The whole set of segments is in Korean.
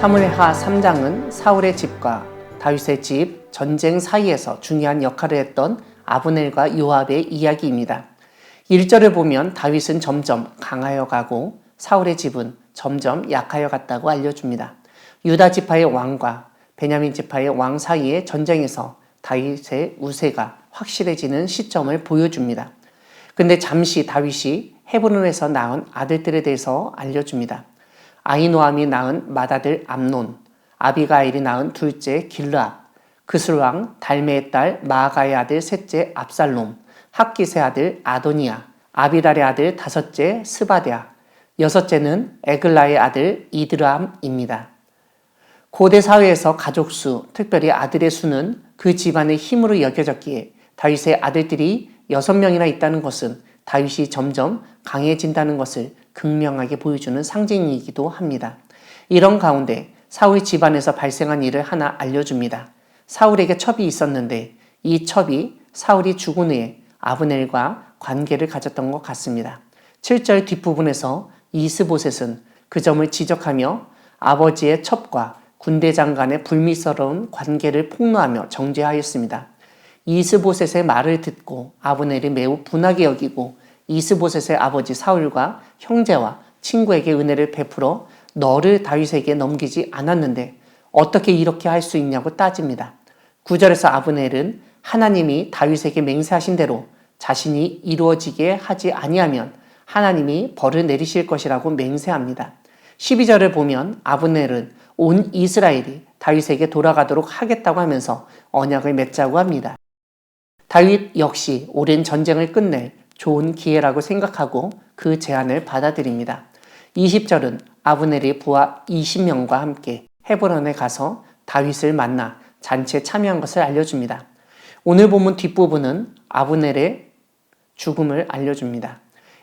사무엘하 3장은 사울의 집과 다윗의 집, 전쟁 사이에서 중요한 역할을 했던 아브넬과 요압의 이야기입니다. 1절을 보면 다윗은 점점 강하여 가고 사울의 집은 점점 약하여 갔다고 알려줍니다. 유다 지파의 왕과 베냐민 지파의 왕 사이의 전쟁에서 다윗의 우세가 확실해지는 시점을 보여줍니다. 근데 잠시 다윗이 헤브론에서 낳은 아들들에 대해서 알려줍니다. 아히노암이 낳은 맏아들 암논, 아비가일이 낳은 둘째 길르앗, 그술왕 달메의 딸 마아가의 아들 셋째 압살롬, 학깃의 아들 아도니아, 아비달의 아들 다섯째 스바랴, 여섯째는 에글라의 아들 이드람입니다. 고대 사회에서 가족수, 특별히 아들의 수는 그 집안의 힘으로 여겨졌기에 다윗의 아들들이 6명이나 있다는 것은 다윗이 점점 강해진다는 것을 극명하게 보여주는 상징이기도 합니다. 이런 가운데 사울 집안에서 발생한 일을 하나 알려줍니다. 사울에게 첩이 있었는데 이 첩이 사울이 죽은 후에 아브넬과 관계를 가졌던 것 같습니다. 7절 뒷부분에서 이스보셋은 그 점을 지적하며 아버지의 첩과 군대장 간의 불미스러운 관계를 폭로하며 정죄하였습니다. 이스보셋의 말을 듣고 아브넬이 매우 분하게 여기고 이스보셋의 아버지 사울과 형제와 친구에게 은혜를 베풀어 너를 다윗에게 넘기지 않았는데 어떻게 이렇게 할 수 있냐고 따집니다. 9절에서 아브넬은 하나님이 다윗에게 맹세하신 대로 자신이 이루어지게 하지 아니하면 하나님이 벌을 내리실 것이라고 맹세합니다. 12절을 보면 아브넬은 온 이스라엘이 다윗에게 돌아가도록 하겠다고 하면서 언약을 맺자고 합니다. 다윗 역시 오랜 전쟁을 끝낼 좋은 기회라고 생각하고 그 제안을 받아들입니다. 20절은 아브넬의 부하 20명과 함께 헤브론에 가서 다윗을 만나 잔치에 참여한 것을 알려줍니다. 오늘 본문 뒷부분은 아브넬의 죽음을 알려줍니다.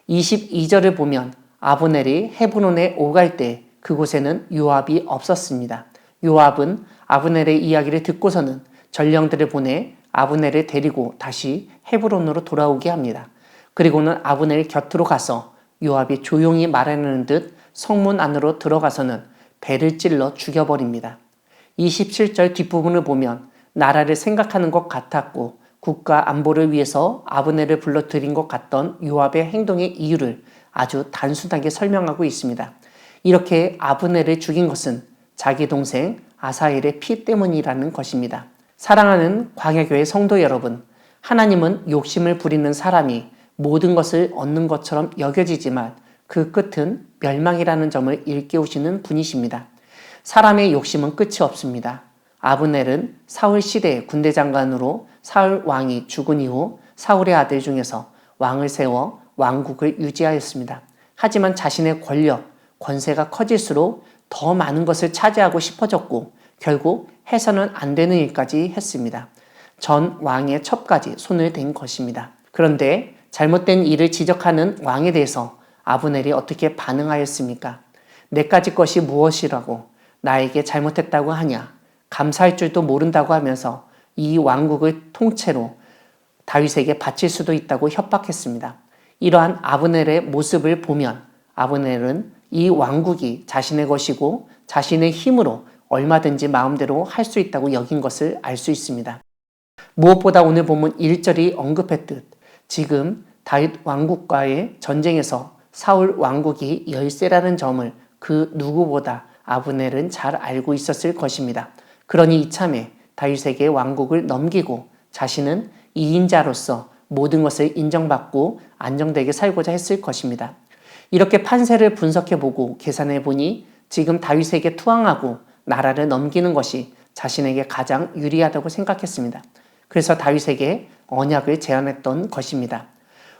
22절을 보면 아브넬이 헤브론에 오갈 때 그곳에는 요압이 없었습니다. 요압은 아브넬의 이야기를 듣고서는 전령들을 보내 아브넬을 데리고 다시 헤브론으로 돌아오게 합니다. 그리고는 아브넬 곁으로 가서 요압이 조용히 말하는 듯 성문 안으로 들어가서는 배를 찔러 죽여버립니다. 27절 뒷부분을 보면 나라를 생각하는 것 같았고 국가 안보를 위해서 아브넬을 불러들인 것 같던 요압의 행동의 이유를 아주 단순하게 설명하고 있습니다. 이렇게 아브넬을 죽인 것은 자기 동생 아사엘의 피 때문이라는 것입니다. 사랑하는 광야교회 성도 여러분, 하나님은 욕심을 부리는 사람이 모든 것을 얻는 것처럼 여겨지지만 그 끝은 멸망이라는 점을 일깨우시는 분이십니다. 사람의 욕심은 끝이 없습니다. 아브넬은 사울 시대의 군대 장관으로 사울 왕이 죽은 이후 사울의 아들 중에서 왕을 세워 왕국을 유지하였습니다. 하지만 자신의 권력, 권세가 커질수록 더 많은 것을 차지하고 싶어졌고 결국 해서는 안 되는 일까지 했습니다. 전 왕의 첩까지 손을 댄 것입니다. 그런데 잘못된 일을 지적하는 왕에 대해서 아브넬이 어떻게 반응하였습니까? 내까지 것이 무엇이라고 나에게 잘못했다고 하냐? 감사할 줄도 모른다고 하면서 이 왕국을 통째로 다윗에게 바칠 수도 있다고 협박했습니다. 이러한 아브넬의 모습을 보면 아브넬은 이 왕국이 자신의 것이고 자신의 힘으로 얼마든지 마음대로 할 수 있다고 여긴 것을 알 수 있습니다. 무엇보다 오늘 본문 1절이 언급했듯 지금 다윗 왕국과의 전쟁에서 사울 왕국이 열세라는 점을 그 누구보다 아브넬은 잘 알고 있었을 것입니다. 그러니 이참에 다윗에게 왕국을 넘기고 자신은 2인자로서 모든 것을 인정받고 안정되게 살고자 했을 것입니다. 이렇게 판세를 분석해보고 계산해보니 지금 다윗에게 투항하고 나라를 넘기는 것이 자신에게 가장 유리하다고 생각했습니다. 그래서 다윗에게 언약을 제안했던 것입니다.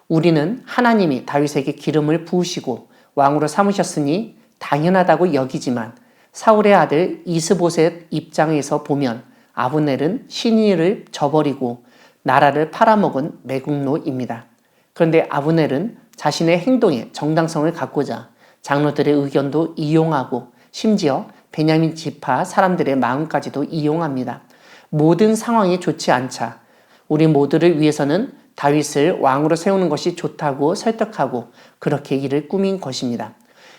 우리는 하나님이 다윗에게 기름을 부으시고 왕으로 삼으셨으니 당연하다고 여기지만 사울의 아들 이스보셋 입장에서 보면 아브넬은 신의를 저버리고 나라를 팔아먹은 매국노입니다. 그런데 아브넬은 자신의 행동에 정당성을 갖고자 장로들의 의견도 이용하고 심지어 베냐민 지파 사람들의 마음까지도 이용합니다. 모든 상황이 좋지 않자 우리 모두를 위해서는 다윗을 왕으로 세우는 것이 좋다고 설득하고 그렇게 일을 꾸민 것입니다.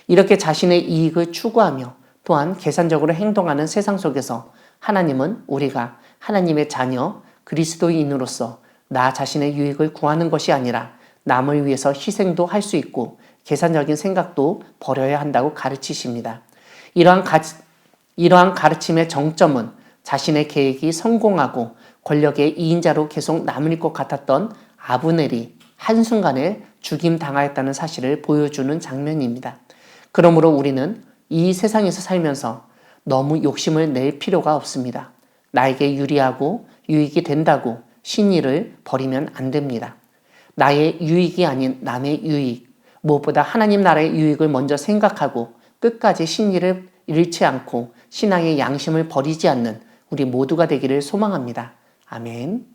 이렇게 자신의 이익을 추구하며 또한 계산적으로 행동하는 세상 속에서 하나님은 우리가 하나님의 자녀, 그리스도인으로서 나 자신의 유익을 구하는 것이 아니라 남을 위해서 희생도 할 수 있고 계산적인 생각도 버려야 한다고 가르치십니다. 이러한 가르침의 정점은 자신의 계획이 성공하고 권력의 이인자로 계속 남을 것 같았던 아브넬이 한순간에 죽임당하였다는 사실을 보여주는 장면입니다. 그러므로 우리는 이 세상에서 살면서 너무 욕심을 낼 필요가 없습니다. 나에게 유리하고 유익이 된다고 신의를 버리면 안 됩니다. 나의 유익이 아닌 남의 유익, 무엇보다 하나님 나라의 유익을 먼저 생각하고 끝까지 신의를 잃지 않고 신앙의 양심을 버리지 않는 우리 모두가 되기를 소망합니다. 아멘.